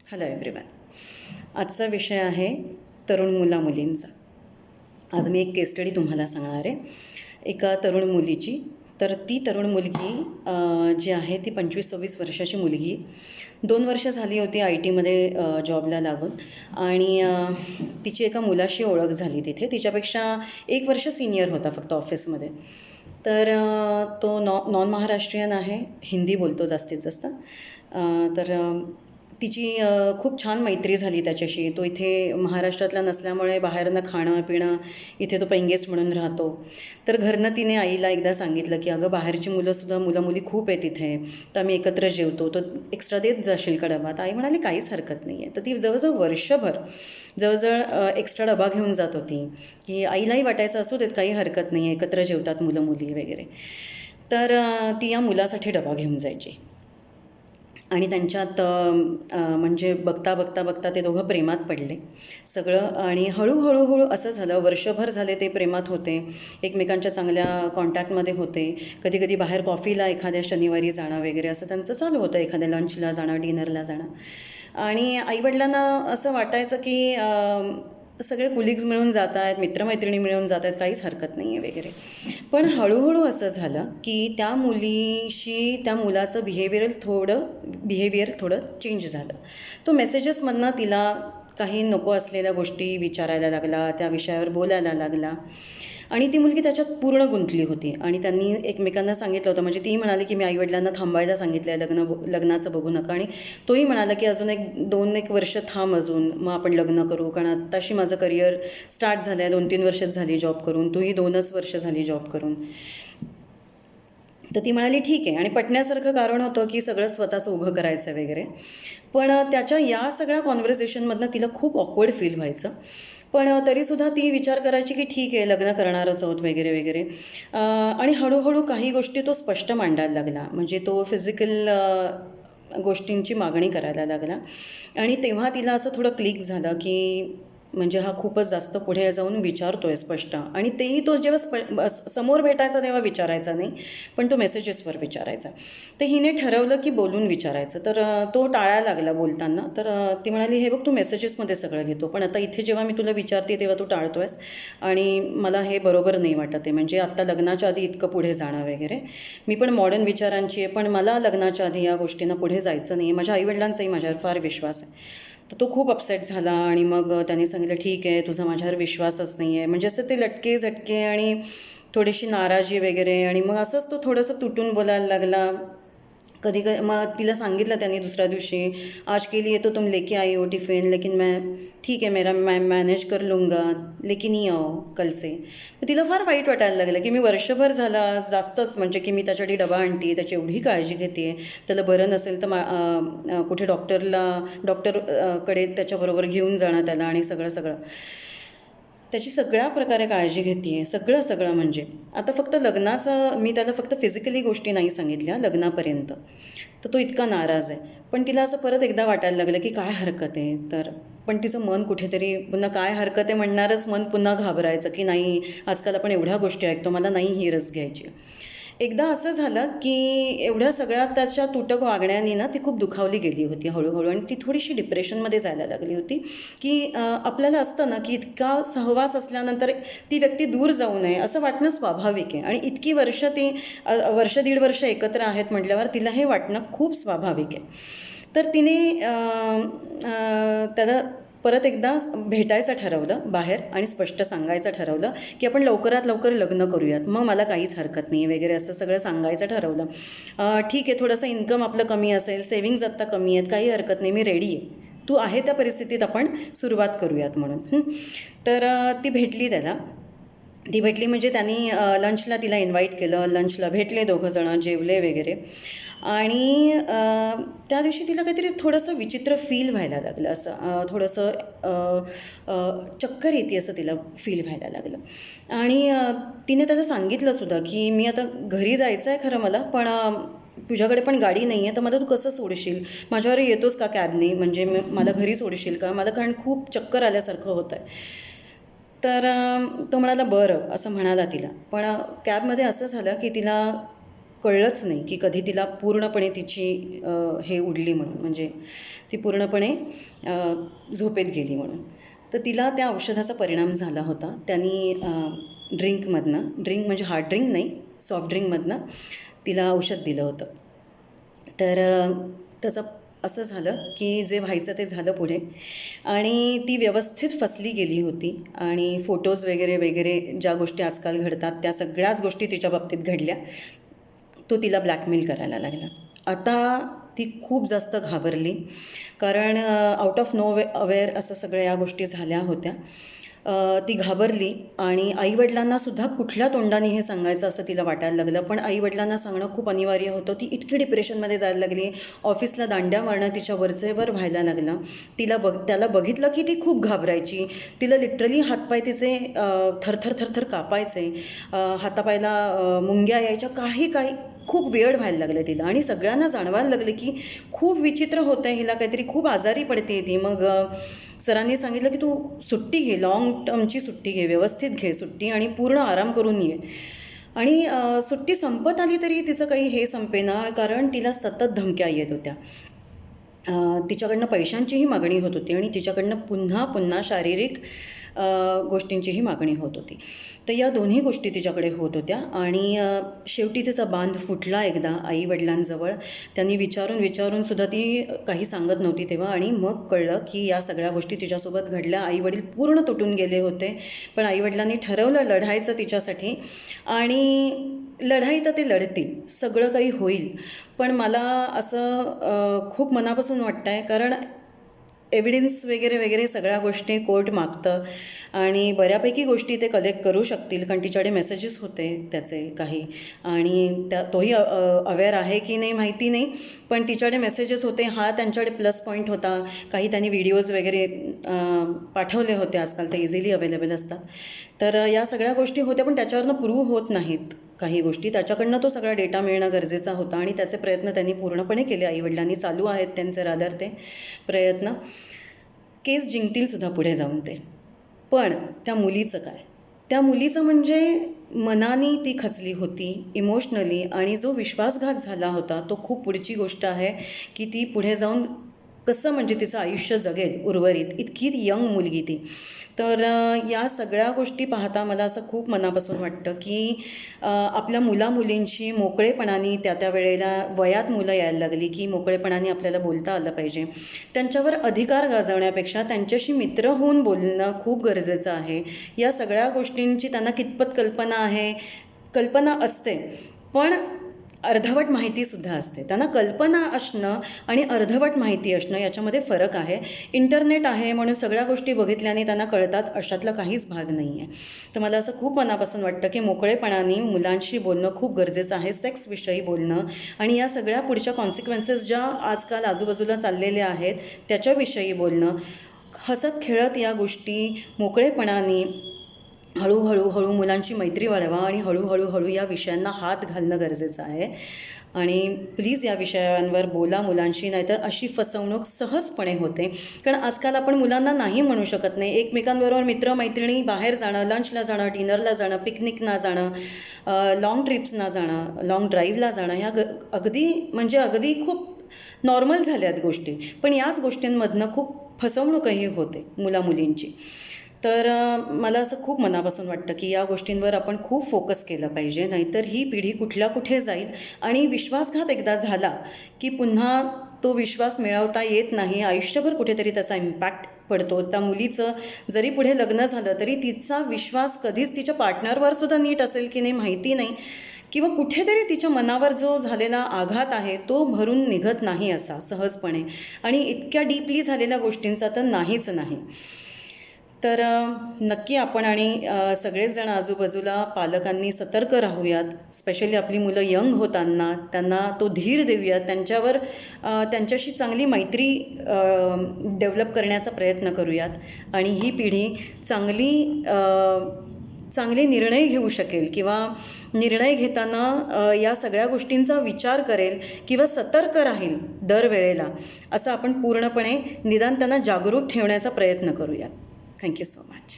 Hello everyone. आजचा विषय आहे तरुण मुला-मुलींचा. आज मी एक केस स्टडी तुम्हाला सांगणार आहे एका तरुण मुलीची. तर ती तरुण मुलगी जी आहे ती 25-26 वर्षाची मुलगी. 2 वर्ष झाली होती आय टीमध्ये जॉबला लागून आणि तिची एका मुलाशी ओळख झाली तिथे. तिच्यापेक्षा 1 वर्ष सिनियर होता फक्त ऑफिसमध्ये. तर तो नॉन महाराष्ट्रीयन आहे, हिंदी बोलतो जास्तीत जास्त. तर तिची खूप छान मैत्री झाली त्याच्याशी. तो इथे महाराष्ट्रातला नसल्यामुळे बाहेरनं खाणं पिणं इथे तो पेंगेस्ट म्हणून राहतो. तर घरनं तिने आईला एकदा सांगितलं की अगं बाहेरची मुलं मुली खूप आहेत इथे, तर आम्ही एकत्र जेवतो, तो एक्स्ट्रा देत जाशील का डबा? तर आई म्हणाली काहीच हरकत नाही आहे. तर ती जवळजवळ वर्षभर एक्स्ट्रा डबा घेऊन जात होती की आईलाही वाटायचं असू देत काही हरकत नाही आहे, एकत्र जेवतात मुलं मुली वगैरे. तर ती या मुलासाठी डबा घेऊन जायची आणि त्यांच्यात म्हणजे बघता ते दोघं प्रेमात पडले सगळं. आणि हळूहळू असं झालं, वर्षभर झाले ते प्रेमात होते, एकमेकांच्या चांगल्या कॉन्टॅक्टमध्ये होते. कधी कधी बाहेर कॉफीला एखाद्या शनिवारी जाणं वगैरे असं त्यांचं चालू होतं, एखाद्या लंचला जाणं, डिनरला जाणं. आणि आईवडिलांना असं वाटायचं की सगळे कुलिग्स मिळून जात आहेत, मित्रमैत्रिणी मिळून जात आहेत, काहीच हरकत नाही आहे वगैरे. पण हळूहळू असं झालं की त्या मुलीशी त्या मुलाचं बिहेवियर थोडं चेंज झालं. तो मेसेजेसमधनं तिला काही नको असलेल्या गोष्टी विचारायला लागला, त्या विषयावर बोलायला लागला आणि ती मुलगी त्याच्यात पूर्ण गुंतली होती. आणि त्यांनी एकमेकांना सांगितलं होतं, म्हणजे ती म्हणाली की मी आईवडिलांना थांबायला सांगितलं आहे, लग्नाचं बघू नका. आणि तोही म्हणाला की अजून 2-1 वर्ष थांब, अजून मग आपण लग्न करू, कारण आत्ताशी माझं करिअर स्टार्ट झालं आहे, 2-3 वर्षच झाली जॉब करून, तोही 2च वर्ष झाली जॉब करून. तर ती म्हणाली ठीक आहे. आणि पटण्यासारखं कारण होतं की सगळं स्वतःचं उभं करायचं वगैरे. पण त्याच्या या सगळ्या कॉन्व्हर्सेशनमधनं तिला खूप ऑकवर्ड फील व्हायचं. पण तरीसुद्धा ती विचार करायची की ठीक आहे, लग्न करणारच आहोत वगैरे वगैरे. आणि हळूहळू काही गोष्टी तो स्पष्ट मांडायला लागला, म्हणजे तो फिजिकल गोष्टींची मागणी करायला लागला. आणि तेव्हा तिला असं थोडं क्लिक झालं की म्हणजे हा खूपच जास्त पुढे जाऊन विचारतो आहे स्पष्ट. आणि तेही तो जेव्हा समोर भेटायचा तेव्हा विचारायचा नाही, पण तो मेसेजेसवर विचारायचा. तर हिने ठरवलं की बोलून विचारायचं. तर तो टाळायला लागला बोलताना. तर ती म्हणाली हे बघ, तू मेसेजेसमध्ये सगळं लिहितो, पण आता इथे जेव्हा मी तुला विचारते तेव्हा तू टाळतो आहेस आणि मला हे बरोबर नाही वाटत आहे. म्हणजे आत्ता लग्नाच्या आधी इतकं पुढे जाणं वगैरे. मी पण मॉडर्न विचारांची आहे, पण मला लग्नाच्या आधी या गोष्टींना पुढे जायचं नाही आहे. माझ्या आईवडिलांचाही माझ्यावर फार विश्वास आहे. तर तो खूप अपसेट झाला आणि मग त्याने सांगितलं ठीक आहे, तुझा माझ्यावर विश्वासच नाही आहे. म्हणजे असं ते लटके झटके आणि थोडीशी नाराजी वगैरे. आणि मग असंच तो थोडंसं तुटून बोलायला लागला. मग तिला सांगितलं त्यांनी दुसऱ्या दिवशी, आज के लिए तो तुम लेके आई हो टिफ़िन, लेकिन मैं ठीक है, मैं मॅनेज कर लूँगा, लेकिन ही आओ कल से. तर तिला फार वाईट वाटायला लागलं की मी वर्षभर झाला जास्तच, म्हणजे की मी त्याच्यासाठी डबा आणते, त्याची एवढी काळजी घेते, त्याला बरं नसेल तर कुठे डॉक्टरकडे त्याच्याबरोबर घेऊन जाणं त्याला, आणि सगळं त्याची सगळ्या प्रकारे काळजी घेते आहे, सगळं म्हणजे. आता फक्त लग्नाचं मी त्याला फक्त फिजिकली गोष्टी नाही सांगितल्या लग्नापर्यंत. तर तो इतका नाराज आहे. पण तिला असं परत एकदा वाटायला लागलं की काय हरकत आहे. तर पण तिचं मन कुठेतरी पुन्हा काय हरकत आहे म्हणणारच मन पुन्हा घाबरायचं की नाही, आजकाल आपण एवढ्या गोष्टी ऐकतो, मला नाही ही रस घ्यायची. एकदा असं झालं की एवढ्या सगळ्या त्याच्या तुटक वागण्याने ना ती खूप दुखावली गेली होती हळूहळू, आणि ती थोडीशी डिप्रेशनमध्ये जायला लागली होती. की आपल्याला असतं ना की इतका सहवास असल्यानंतर ती व्यक्ती दूर जाऊ नये असं वाटणं स्वाभाविक आहे. आणि इतकी वर्ष ती 1-1.5 वर्ष एकत्र आहेत म्हटल्यावर तिला हे वाटणं खूप स्वाभाविक आहे. तर तिने त्याला परत एकदा भेटायचं ठरवलं बाहेर आणि स्पष्ट सांगायचं ठरवलं की आपण लवकरात लवकर लग्न करूयात, मग मला काहीच हरकत नाही वगैरे असं सगळं सांगायचं ठरवलं. ठीक आहे, थोडंसं इन्कम आपलं कमी असेल, सेविंग्ज आत्ता कमी आहेत, काही हरकत नाही, मी रेडी आहे, तू आहे त्या परिस्थितीत आपण सुरुवात करूयात म्हणून. तर ती भेटली म्हणजे त्यांनी लंचला तिला इन्व्हाइट केलं, लंचला भेटले दोघंजणं, जेवले वगैरे. आणि त्या दिवशी तिला काहीतरी थोडंसं विचित्र फील व्हायला लागलं, असं थोडंसं चक्कर येते असं तिला फील व्हायला लागलं. आणि तिने त्याला सांगितलंसुद्धा की मी आता घरी जायचं आहे खरं मला, पण तुझ्याकडे पण गाडी नाही आहे, तर मला तू कसं सोडशील, माझ्यावर येतोस का कॅबने, म्हणजे मला घरी सोडशील का, मला कारण खूप चक्कर आल्यासारखं होतं आहे. तर तो म्हणाला बरं असं म्हणाला तिला. पण कॅबमध्ये असं झालं की तिला कळलंच नाही की कधी तिला पूर्णपणे तिची हे उडली म्हणून, म्हणजे ती पूर्णपणे झोपेत गेली म्हणून. तर तिला त्या औषधाचा परिणाम झाला होता. त्यांनी ड्रिंक म्हणजे हार्ड ड्रिंक नाही, सॉफ्ट ड्रिंकमधनं तिला औषध दिलं होतं. तर त्याचं असं झालं की जे व्हायचं ते झालं पुढे, आणि ती व्यवस्थित फसली गेली होती. आणि फोटोज वगैरे वगैरे ज्या गोष्टी आजकाल घडतात त्या सगळ्याच गोष्टी तिच्या बाबतीत घडल्या. तो तिला ब्लॅकमेल करायला लागला. आता ती खूप जास्त घाबरली, कारण आउट ऑफ नो अवेअर असं सगळ्या या गोष्टी झाल्या होत्या. ती घाबरली आणि आईवडिलांनासुद्धा कुठल्या तोंडाने हे सांगायचं असं तिला वाटायला लागलं. पण आईवडिलांना सांगणं खूप अनिवार्य होतं. ती इतकी डिप्रेशनमध्ये जायला लागली. ऑफिसला दांड्या मारणं तिच्या वरचेवर व्हायला लागलं. त्याला बघितलं की ती खूप घाबरायची. तिला लिटरली हातपाय तिचे थरथर थरथर कापायचे, हातापायला मुंग्या यायच्या, काही खूप वेळ व्हायला लागलं तिला. आणि सगळ्यांना जाणवायला लागलं की खूप विचित्र होतं आहे, हिला काहीतरी खूप आजारी पडते ती. मग सरांनी सांगितलं की तू सुट्टी घे, लॉंग टर्मची सुट्टी घे, व्यवस्थित घे सुट्टी आणि पूर्ण आराम करून ये. आणि सुट्टी संपत आली तरी तिचं काही हे संपेना, कारण तिला सतत धमक्या येत होत्या. तिच्याकडनं पैशांचीही मागणी होत होती आणि तिच्याकडनं पुन्हा पुन्हा शारीरिक गोष्टींचीही मागणी होत होती. तर या दोन्ही गोष्टी तिच्याकडे होत होत्या. आणि शेवटी तिचा बांध फुटला एकदा आईवडिलांजवळ. त्यांनी विचारूनसुद्धा ती काही सांगत नव्हती तेव्हा. आणि मग कळलं की या सगळ्या गोष्टी तिच्यासोबत घडल्या. आईवडील पूर्ण तुटून गेले होते, पण आईवडिलांनी ठरवलं लढायचं तिच्यासाठी. आणि लढाई तर ते लढतील, सगळं काही होईल. पण मला असं खूप मनापासून वाटतं आहे, कारण एव्हिडन्स वगैरे वगैरे सगळ्या गोष्टी कोर्ट मागतं आणि बऱ्यापैकी गोष्टी ते कलेक्ट करू शकतील, कारण तिच्याकडे मेसेजेस होते त्याचे काही. आणि तोही अवेअर आहे की नाही माहिती नाही, पण तिच्याकडे मेसेजेस होते. हा त्यांच्याकडे प्लस पॉईंट होता. काही त्यांनी व्हिडिओज वगैरे पाठवले होते, आजकाल ते इझिली अवेलेबल असतात. तर या सगळ्या गोष्टी होत्या, पण त्याच्यावरनं प्रूव्ह होत नाहीत काही गोष्टी. त्याच्याकडनं तो सगळा डेटा मिळणं गरजेचा होता आणि त्याचे प्रयत्न त्यांनी पूर्णपणे केले. आईवडिलांनी चालू आहेत त्यांचे रादर ते प्रयत्न. केस जिंकतीलसुद्धा पुढे जाऊन ते. पण त्या मुलीचं काय? त्या मुलीचं म्हणजे मनाने ती खचली होती, इमोशनली. आणि जो विश्वासघात झाला होता तो खूप पुढची गोष्ट आहे की ती पुढे जाऊन कसं म्हणजे तिचं आयुष्य जगेल उर्वरित. इतकी यंग मुलगी ती. तर या सगळ्या गोष्टी पाहता मला असं खूप मनापासून वाटतं की आपल्या मुलामुलींची मोकळेपणाने त्या वेळेला वयात मुलं यायला लागली की मोकळेपणाने आपल्याला बोलता आलं पाहिजे. त्यांच्यावर अधिकार गाजवण्यापेक्षा त्यांच्याशी मित्र होऊन बोलणं खूप गरजेचं आहे. या सगळ्या गोष्टींची त्यांना कितपत कल्पना असते, पण अर्धवट माहितीसुद्धा असते. त्यांना कल्पना असणं आणि अर्धवट माहिती असणं याच्यामध्ये फरक आहे. इंटरनेट आहे म्हणून सगळ्या गोष्टी बघितल्याने त्यांना कळतात, अशातला काहीच भाग नाही आहे. तर मला असं खूप मनापासून वाटतं की मोकळेपणाने मुलांशी बोलणं खूप गरजेचं आहे, सेक्सविषयी बोलणं. आणि या सगळ्या पुढच्या कॉन्सिक्वेन्सेस ज्या आजकाल आजूबाजूला चाललेल्या आहेत त्याच्याविषयी बोलणं. हसत खेळत या गोष्टी मोकळेपणाने हळूहळू मुलांची मैत्री वाढवा आणि हळूहळू या विषयांना हात घालणं गरजेचं आहे. आणि प्लीज या विषयांवर बोला मुलांशी, नाहीतर अशी फसवणूक सहजपणे होते. कारण आजकाल आपण मुलांना नाही म्हणू शकत नाही. एकमेकांबरोबर मित्रमैत्रिणी बाहेर जाणं, लंचला जाणं, डिनरला जाणं, पिकनिकला जाणं, लाँग ट्रिप्सना जाणं, लाँग ड्राईव्हला जाणं, ह्या अगदी खूप नॉर्मल झाल्यात गोष्टी. पण याच गोष्टींमधनं खूप फसवणूकही होते मुलामुलींची. तर मला असं खूप मनापासून वाटतं की या गोष्टींवर आपण खूप फोकस केलं पाहिजे, नाहीतर ही पिढी कुठल्या कुठे जाईल. आणि विश्वासघात एकदा झाला की पुन्हा तो विश्वास मिळवता येत नाही. आयुष्यभर कुठेतरी त्याचा इम्पॅक्ट पडतो. त्या मुलीचं जरी पुढे लग्न झालं तरी तिचा विश्वास कधीच तिच्या पार्टनरवर सुद्धा नीट असेल की नाही माहिती नाही, किंवा कुठेतरी तिच्या मनावर जो झालेला आघात आहे तो भरून निघत नाही असा सहजपणे. आणि इतक्या डीपली झालेल्या गोष्टींचा तर नाहीच नाही. तर नक्की आपण आणि सगळेच जण आजूबाजूला पालकांनी सतर्क राहूयात. स्पेशली आपली मुलं यंग होताना त्यांना तो धीर देऊयात, त्यांच्याशी चांगली मैत्री डेव्हलप करण्याचा प्रयत्न करूयात. आणि ही पिढी चांगले निर्णय घेऊ शकेल, किंवा निर्णय घेताना या सगळ्या गोष्टींचा विचार करेल किंवा सतर्क राहील दरवेळेला. असं आपण पूर्णपणे निदान त्यांना जागरूक ठेवण्याचा प्रयत्न करूयात. Thank you so much.